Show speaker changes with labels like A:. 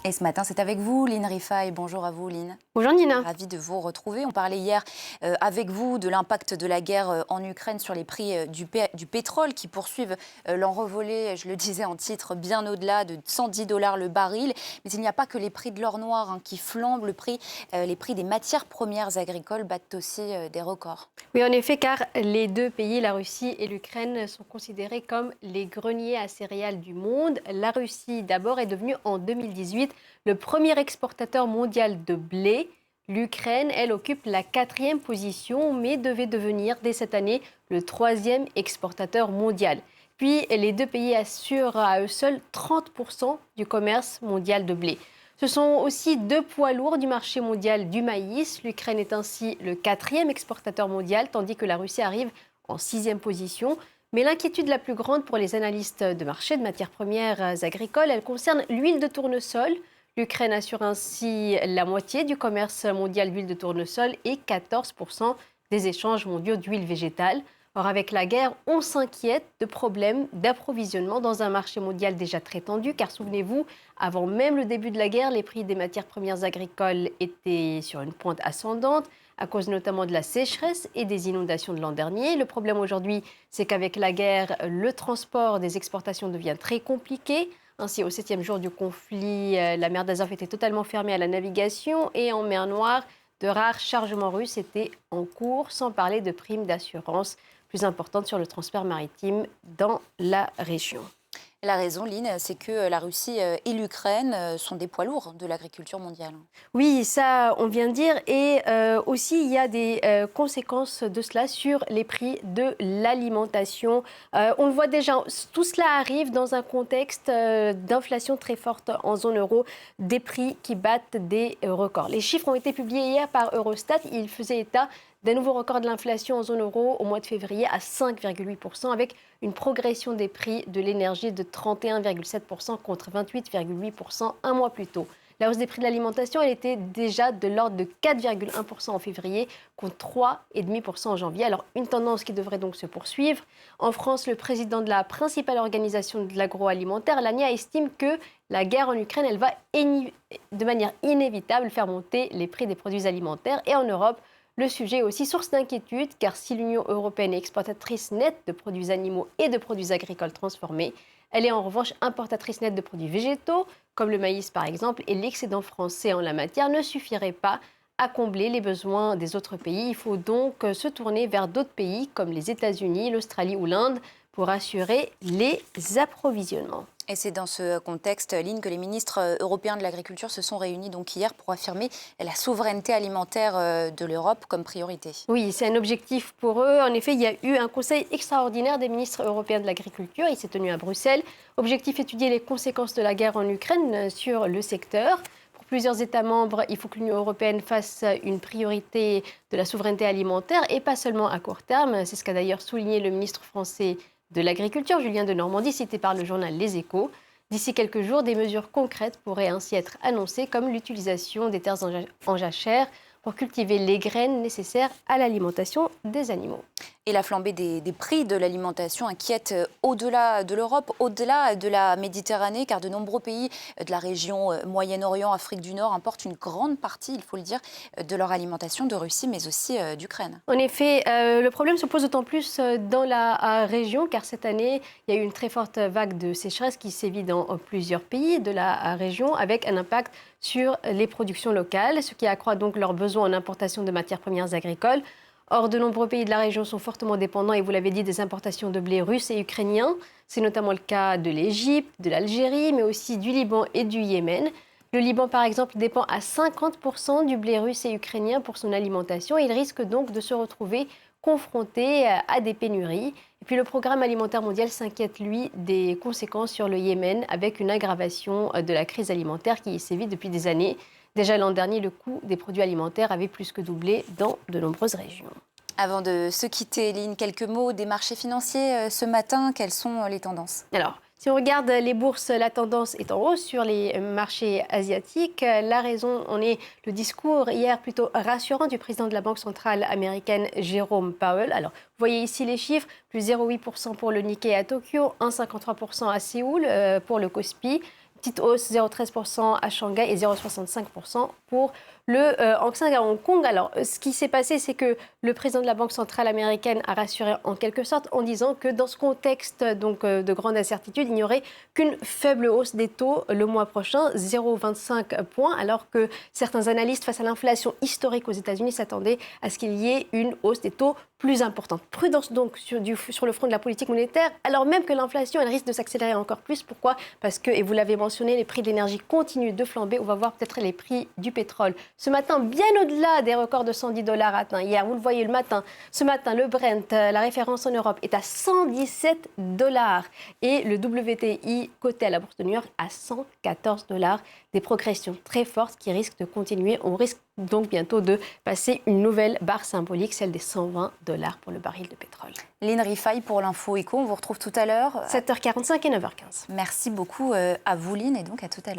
A: Et ce matin, c'est avec vous, Line Rifaï. Bonjour à vous, Line.
B: Bonjour Nina.
A: Ravie de vous retrouver. On parlait hier avec vous de l'impact de la guerre en Ukraine sur les prix du pétrole qui poursuivent l'envolée, je le disais en titre, bien au-delà de 110 $ le baril. Mais il n'y a pas que les prix de l'or noir qui flambent. Les prix des matières premières agricoles battent aussi des records.
B: Oui, en effet, car les deux pays, la Russie et l'Ukraine, sont considérés comme les greniers à céréales du monde. La Russie, d'abord, est devenue en 2018 le premier exportateur mondial de blé. L'Ukraine, elle, occupe la 4e position, mais devait devenir dès cette année le 3e exportateur mondial. Puis, les deux pays assurent à eux seuls 30% du commerce mondial de blé. Ce sont aussi deux poids lourds du marché mondial du maïs. L'Ukraine est ainsi le 4e exportateur mondial, tandis que la Russie arrive en 6e position. Mais l'inquiétude la plus grande pour les analystes de marché de matières premières agricoles, elle concerne l'huile de tournesol. L'Ukraine assure ainsi la moitié du commerce mondial d'huile de tournesol et 14% des échanges mondiaux d'huile végétale. Or, avec la guerre, on s'inquiète de problèmes d'approvisionnement dans un marché mondial déjà très tendu, car souvenez-vous, avant même le début de la guerre, les prix des matières premières agricoles étaient sur une pointe ascendante, à cause notamment de la sécheresse et des inondations de l'an dernier. Le problème aujourd'hui, c'est qu'avec la guerre, le transport des exportations devient très compliqué. Ainsi, au 7e jour du conflit, la mer d'Azov était totalement fermée à la navigation et en mer Noire, de rares chargements russes étaient en cours, sans parler de primes d'assurance plus importantes sur le transport maritime dans la région.
A: La raison, Line, c'est que la Russie et l'Ukraine sont des poids lourds de l'agriculture mondiale.
B: Oui, ça, on vient de dire. Et aussi, il y a des conséquences de cela sur les prix de l'alimentation. On le voit déjà, tout cela arrive dans un contexte d'inflation très forte en zone euro, des prix qui battent des records. Les chiffres ont été publiés hier par Eurostat. Ils faisaient état d'un nouveau record de l'inflation en zone euro au mois de février à 5,8%, avec une progression des prix de l'énergie de 31,7% contre 28,8% un mois plus tôt. La hausse des prix de l'alimentation, elle était déjà de l'ordre de 4,1% en février, contre 3,5% en janvier. Alors, une tendance qui devrait donc se poursuivre. En France, le président de la principale organisation de l'agroalimentaire, l'ANIA, estime que la guerre en Ukraine, elle va de manière inévitable faire monter les prix des produits alimentaires. Et en Europe, le sujet est aussi source d'inquiétude, car si l'Union européenne est exportatrice nette de produits animaux et de produits agricoles transformés, elle est en revanche importatrice nette de produits végétaux, comme le maïs par exemple, et l'excédent français en la matière ne suffirait pas à combler les besoins des autres pays. Il faut donc se tourner vers d'autres pays comme les États-Unis, l'Australie ou l'Inde pour assurer les approvisionnements.
A: Et c'est dans ce contexte, Line, que les ministres européens de l'agriculture se sont réunis donc hier pour affirmer la souveraineté alimentaire de l'Europe comme priorité.
B: Oui, c'est un objectif pour eux. En effet, il y a eu un conseil extraordinaire des ministres européens de l'agriculture. Il s'est tenu à Bruxelles. Objectif, étudier les conséquences de la guerre en Ukraine sur le secteur. Pour plusieurs États membres, il faut que l'Union européenne fasse une priorité de la souveraineté alimentaire et pas seulement à court terme. C'est ce qu'a d'ailleurs souligné le ministre français de l'agriculture, Julien Denormandie, cité par le journal Les Échos. D'ici quelques jours, des mesures concrètes pourraient ainsi être annoncées, comme l'utilisation des terres en jachère pour cultiver les graines nécessaires à l'alimentation des animaux.
A: Et la flambée des prix de l'alimentation inquiète au-delà de l'Europe, au-delà de la Méditerranée, car de nombreux pays de la région Moyen-Orient, Afrique du Nord importent une grande partie, il faut le dire, de leur alimentation de Russie, mais aussi d'Ukraine.
B: En effet, le problème se pose d'autant plus dans la région, car cette année, il y a eu une très forte vague de sécheresse qui sévit dans plusieurs pays de la région, avec un impact sur les productions locales, ce qui accroît donc leurs besoins en importation de matières premières agricoles. Or, de nombreux pays de la région sont fortement dépendants, et vous l'avez dit, des importations de blé russe et ukrainien. C'est notamment le cas de l'Égypte, de l'Algérie, mais aussi du Liban et du Yémen. Le Liban, par exemple, dépend à 50% du blé russe et ukrainien pour son alimentation. Il risque donc de se retrouver confronté à des pénuries. Et puis le Programme alimentaire mondial s'inquiète, lui, des conséquences sur le Yémen, avec une aggravation de la crise alimentaire qui y sévit depuis des années. Déjà l'an dernier, le coût des produits alimentaires avait plus que doublé dans de nombreuses régions.
A: Avant de se quitter, Line, quelques mots des marchés financiers ce matin. Quelles sont les tendances ?
B: Alors, si on regarde les bourses, la tendance est en hausse sur les marchés asiatiques. La raison en est le discours hier plutôt rassurant du président de la Banque centrale américaine, Jérôme Powell. Alors, vous voyez ici les chiffres, plus 0,8% pour le Nikkei à Tokyo, 1,53% à Séoul pour le Kospi. petite hausse, 0,13% à Shanghai et 0,65% pour le Hang Seng à Hong Kong. Alors, ce qui s'est passé, c'est que le président de la Banque centrale américaine a rassuré en quelque sorte en disant que dans ce contexte de grande incertitude, il n'y aurait qu'une faible hausse des taux le mois prochain, 0,25 points, alors que certains analystes, face à l'inflation historique aux États-Unis, s'attendaient à ce qu'il y ait une hausse des taux plus importante. Prudence donc sur le front de la politique monétaire, alors même que l'inflation, elle risque de s'accélérer encore plus. Pourquoi ? Parce que, et vous l'avez mentionné, les prix de l'énergie continuent de flamber. On va voir peut-être les prix du pétrole. Ce matin, bien au-delà des records de 110 $ atteints hier, vous le voyez le matin. Ce matin, le Brent, la référence en Europe, est à 117 $ et le WTI coté à la bourse de New York à 114 $. Des progressions très fortes qui risquent de continuer. On risque donc bientôt de passer une nouvelle barre symbolique, celle des 120 $ pour le baril de pétrole.
A: Lynn Rifaille pour l'Info Éco, on vous retrouve tout à l'heure.
B: 7h45 et 9h15.
A: Merci beaucoup à vous Lynn et donc à tout à l'heure.